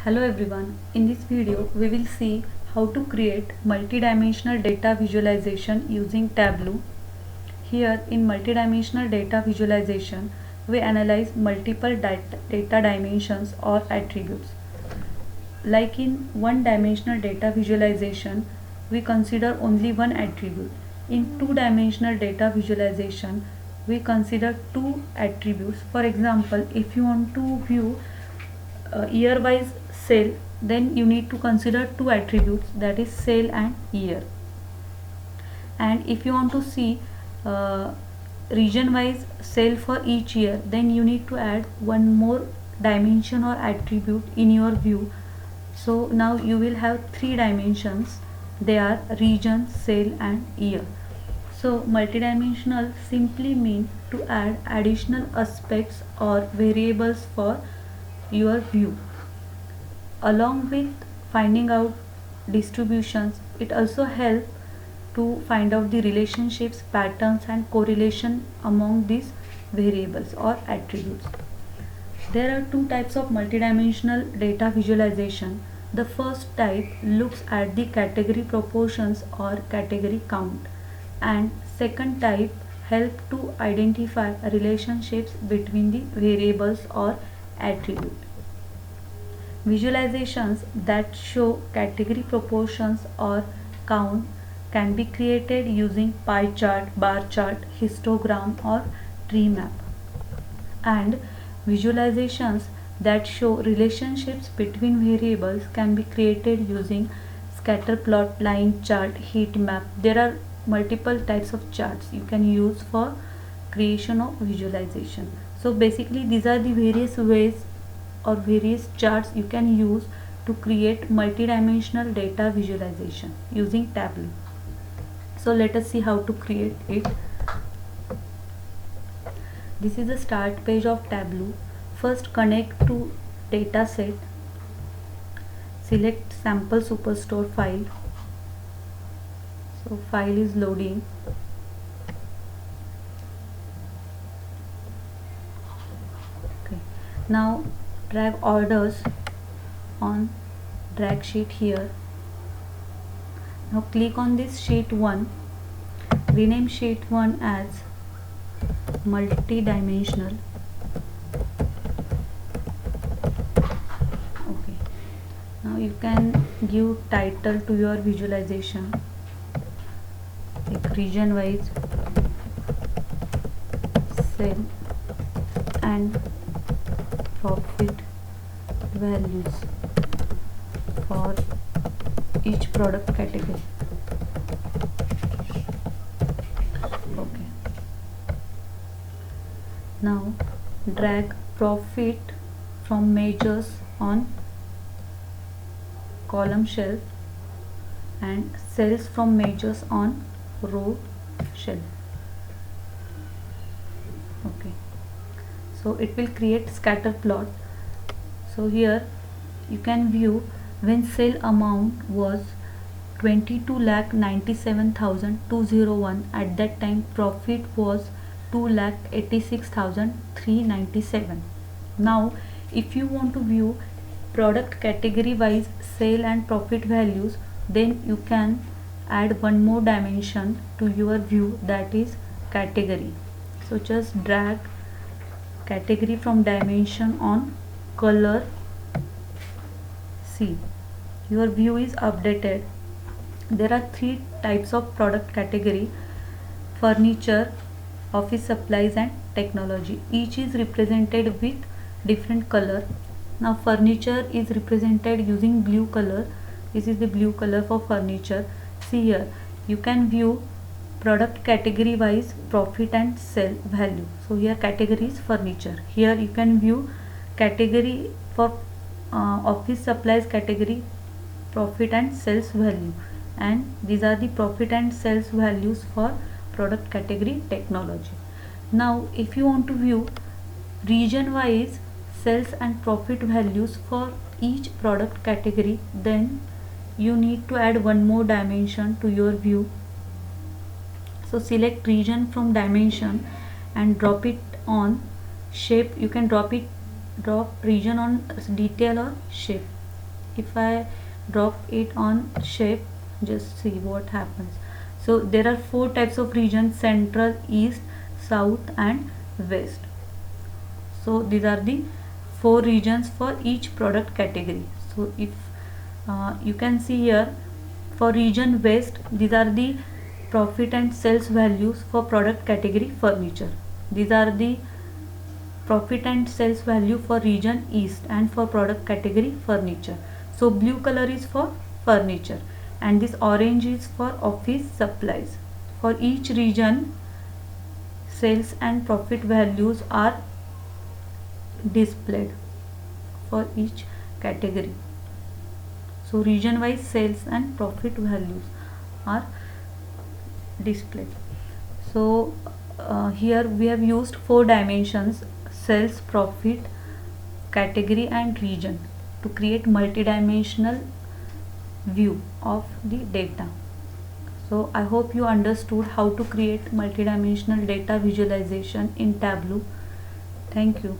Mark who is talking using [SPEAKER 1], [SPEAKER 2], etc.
[SPEAKER 1] Hello everyone, in this video we will see how to create multidimensional data visualization using Tableau. Here in multidimensional data visualization we analyze multiple data dimensions or attributes. Like in one dimensional data visualization we consider only one attribute. In two dimensional data visualization we consider two attributes. For example, if you want to view year wise sale, then you need to consider two attributes, that is sale and year. And if you want to see region wise sale for each year, then you need to add one more dimension or attribute in your view. So now you will have three dimensions, they are region, sale and year. So multidimensional simply mean to add additional aspects or variables for your view. Along with finding out distributions, it also helps to find out the relationships, patterns and correlation among these variables or attributes. There are two types of multidimensional data visualization. The first type looks at the category proportions or category count, and second type help to identify relationships between the variables or attributes. Visualizations that show category proportions or count can be created using pie chart, bar chart, histogram or tree map. And visualizations that show relationships between variables can be created using scatter plot, line chart, heat map. There are multiple types of charts you can use for creation of visualization. So basically these are the various ways or various charts you can use to create multidimensional data visualization using Tableau. So let us see how to create it. This is the start page of Tableau. First connect to dataset. Select sample superstore file. So file is loading. Okay. Now drag orders on drag sheet here. Now click on this sheet 1. Rename sheet 1 as multidimensional. Okay. Now you can give title to your visualization, like region wise sale and profit values for each product category. Okay. Now drag profit from measures on column shelf and sales from measures on row shelf. Okay. So it will create scatter plot. So here you can view when sale amount was 22,97,201. At that time profit was 2,86,397. Now if you want to view product category wise sale and profit values, then you can add one more dimension to your view, that is category. So just drag category from dimension on color. See, your view is updated. There are three types of product category: furniture, office supplies and technology. Each is represented with different color. Now furniture is represented using blue color. This is the blue color for furniture. See here, you can view product category wise profit and sale value. So here category is furniture. Here you can view category for office supplies category profit and sales value, and these are the profit and sales values for product category technology. Now if you want to view region wise sales and profit values for each product category, then you need to add one more dimension to your view. So select region from dimension and drop it on shape. You can drop region on detail or shape. if I drop it on shape, just see what happens. So there are 4 types of regions: central, east, south and west. So these are the 4 regions for each product category. So if you can see here, for region west, these are the profit and sales values for product category furniture. These are the profit and sales value for region east and for product category furniture. So blue color is for furniture and this orange is for office supplies. For each region, sales and profit values are displayed for each category. So region wise sales and profit values are displayed. So here we have used 4 dimensions: sales, profit, category and region, to create multidimensional view of the data. So I hope you understood how to create multidimensional data visualization in Tableau. Thank you.